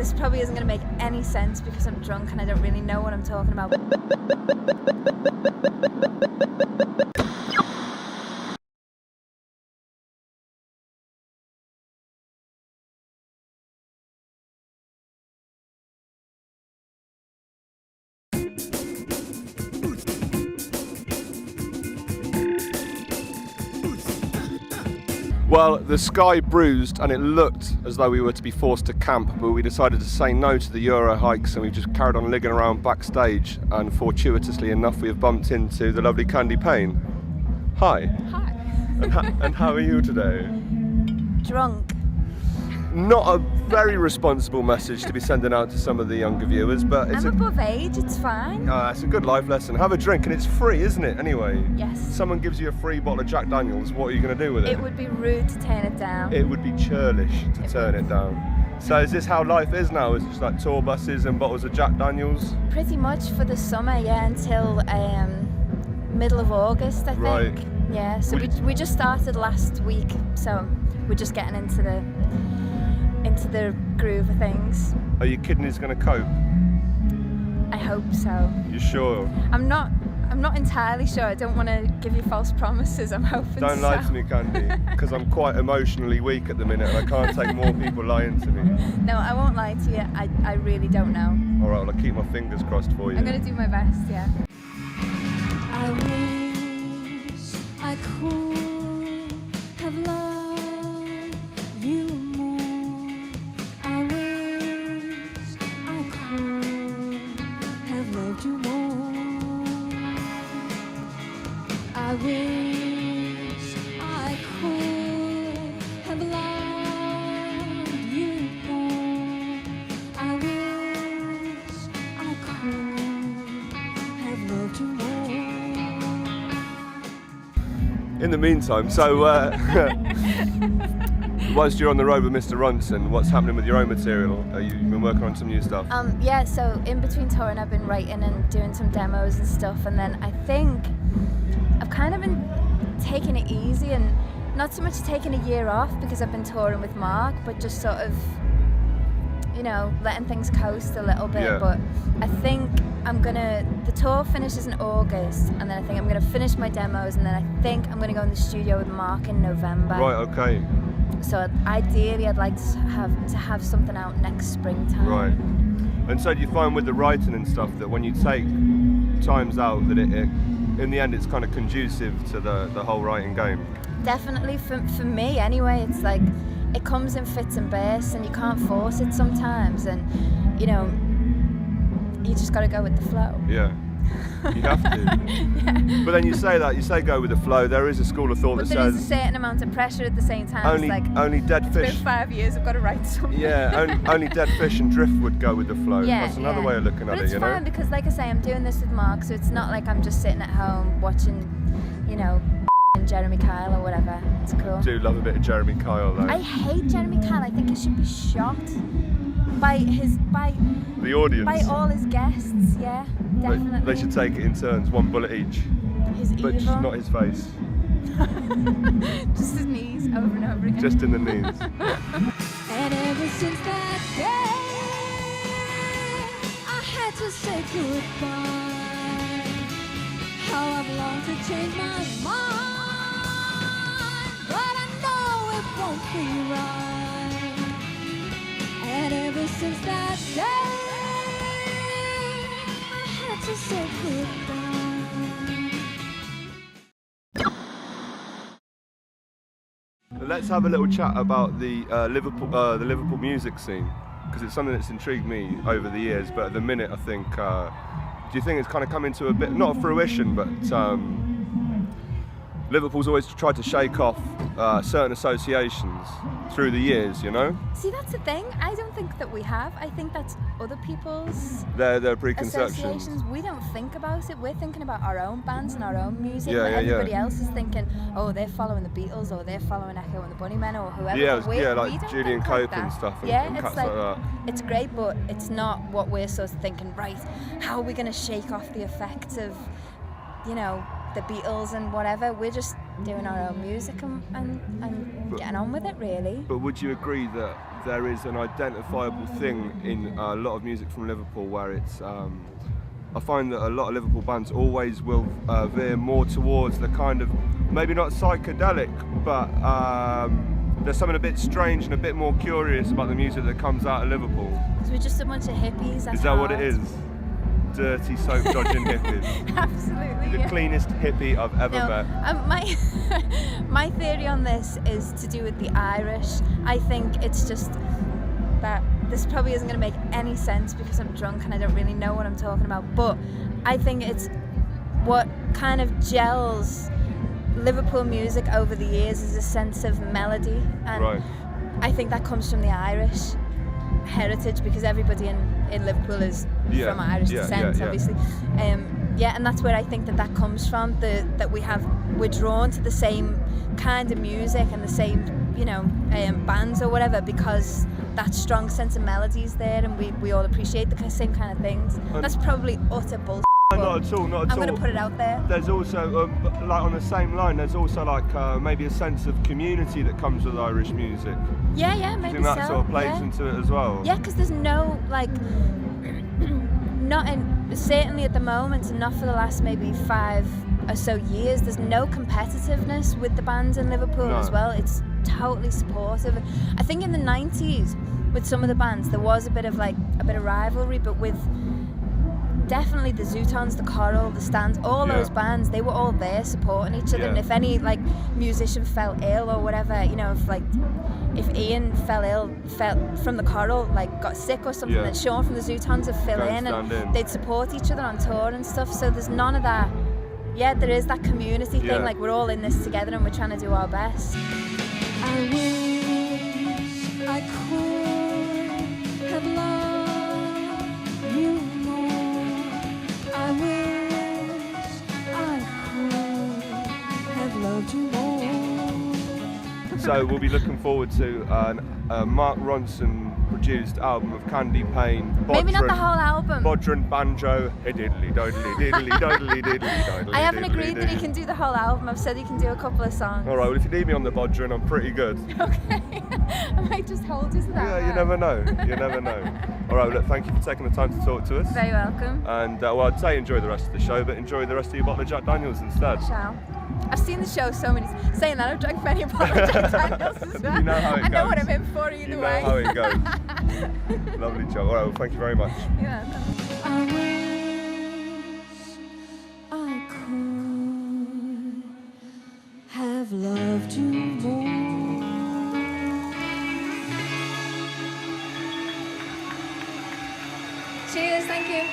This probably isn't going to make any sense because I'm drunk and I don't really know what I'm talking about. Well, the sky bruised and it looked as though we were to be forced to camp, but we decided to say no to the Euro hikes and we've just carried on ligging around backstage, and fortuitously enough we have bumped into the lovely Candie Payne. Hi. Hi. And how are you today? Drunk. Not a very responsible message to be sending out to some of the younger viewers, but it's I'm above age, it's fine. it's a good life lesson. Have a drink, and it's free, isn't it, anyway? Yes. Someone gives you a free bottle of Jack Daniels, what are you going to do with it? It would be rude to turn it down. It would be churlish to turn it down. So is this how life is now? Is it just like tour buses and bottles of Jack Daniels? Pretty much for the summer, yeah, until middle of August, I think. Right. Yeah, so we just started last week, so we're just getting into the groove of things. Are your kidneys going to cope? I hope so. You sure? I'm not entirely sure. I don't want to give you false promises. I'm hoping Don't so. lie to me, Candie, because I'm quite emotionally weak at the minute and I can't take more people lying to me. No, I won't lie to you. I really don't know. Alright, well, I'll keep my fingers crossed for you. I'm going to do my best, yeah. I wish I could have loved you more. I wish I could have loved you more. I wish I could have loved you more. I wish I could have loved you more. In the meantime, so whilst you're on the road with Mr. Ronson, what's happening with your own material? You've been working on some new stuff? Yeah, so in between touring I've been writing and doing some demos and stuff, and then I think I've kind of been taking it easy and not so much taking a year off because I've been touring with Mark, but just sort of, you know, letting things coast a little bit. Yeah. But I think the tour finishes in August, and then I think I'm gonna finish my demos, and then I think I'm gonna go in the studio with Mark in November. Right, okay. So ideally I'd like to have something out next springtime. Right. And so do you find with the writing and stuff that when you take times out that it in the end it's kind of conducive to the whole writing game? Definitely, for me anyway, it's like it comes in fits and bursts and you can't force it sometimes, and you know, you just got to go with the flow. Yeah, you have to. Yeah. But then you say go with the flow. There is a school of thought But that there is says a certain amount of pressure at the same time. only it's like, dead it's fish. been 5 years, I've got to write something. Yeah, only dead fish and driftwood go with the flow. Yeah, That's another yeah. way of looking but at it's it, you fine know. because, like I say, I'm doing this with Mark, so it's not like I'm just sitting at home watching, you know, and Jeremy Kyle or whatever. It's cool. I do love a bit of Jeremy Kyle though. I hate Jeremy Kyle. I think he should be shot by The audience. by all his guests. Yeah, definitely. They should take it in turns, one bullet each. He's But just evil. not his face. Just his knees over and over again. Just in the knees. And ever since that day, I had to say goodbye. How I've longed to change my mind, but I know it won't be right. And ever since that day, I had to say goodbye. Let's have a little chat about the Liverpool music scene, because it's something that's intrigued me over the years. But at the minute, I think, do you think it's kind of coming to a bit, not a fruition, but Liverpool's always tried to shake off certain associations through the years, you know? See, that's the thing. I don't think that we have. I think that's other people's Their preconceptions. associations. We don't think about it. We're thinking about our own bands and our own music. Yeah, But yeah, everybody yeah. else is thinking, oh, they're following the Beatles, or they're following Echo and the Bunnymen, or whoever. Yeah, But we like don't Julian think like Cope and that. stuff, and, yeah, and it's cats like that. It's great, but it's not what we're sort of thinking. Right? How are we going to shake off the effects of, you know, the Beatles and whatever? We're just doing our own music and getting on with it, really. But would you agree that there is an identifiable thing in a lot of music from Liverpool where it's I find that a lot of Liverpool bands always will veer more towards the kind of, maybe not psychedelic, but there's something a bit strange and a bit more curious about the music that comes out of Liverpool. Because we're just a bunch of hippies. Is that what it is? Dirty, soap-dodging hippies. Absolutely. The cleanest hippie I've ever met. My theory on this is to do with the Irish. I think it's just that this probably isn't going to make any sense because I'm drunk and I don't really know what I'm talking about, but I think it's what kind of gels Liverpool music over the years is a sense of melody, and Right. I think that comes from the Irish heritage because everybody in Liverpool is from Irish descent, obviously. And that's where I think that comes from. That we're drawn to the same kind of music and the same, bands or whatever because that strong sense of melody is there, and we all appreciate the same kind of things. That's probably utter bullshit. Not at all, not at all. I'm going to put it out there. There's also, like on the same line, there's also like maybe a sense of community that comes with Irish music. Yeah, maybe I think that so. sort of plays into it as well. Yeah, because there's no, certainly at the moment, and not for the last maybe 5 or so years, there's no competitiveness with the bands in Liverpool as well. It's totally supportive. I think in the 90s, with some of the bands, there was a bit of rivalry, but with definitely the Zootons, the Coral, the Stands, all those bands, they were all there supporting each other. And if any musician fell ill or whatever, if Ian fell from the Coral, got sick or something, then Sean from the Zootons would fill in and they'd support each other on tour and stuff. So there's none of that. Yeah, there is that community thing, we're all in this together and we're trying to do our best. I wish I could have loved you more. I wish I could have loved you more. So we'll be looking forward to a Mark Ronson produced album of Candie Payne. Maybe not the whole album. Bodron, banjo, diddly diddly diddly diddly diddly diddly. I haven't agreed that he can do the whole album. I've said he can do a couple of songs. All right, well if you need me on the bodron, I'm pretty good. Okay. I might just hold you to that. Yeah, you never know. You never know. All right, well, look, thank you for taking the time to talk to us. Very welcome. And I'd say enjoy the rest of the show, but enjoy the rest of your bottle of Jack Daniels instead. Shall. I've seen the show so many times. Saying that, I've drank many bottles of Jack Daniels as well. You know how it goes. I know what I'm in for either way. You know how it goes. Lovely job. All right, well, thank you very much. Yeah. I wish I could have loved you more. Cheers, thank you.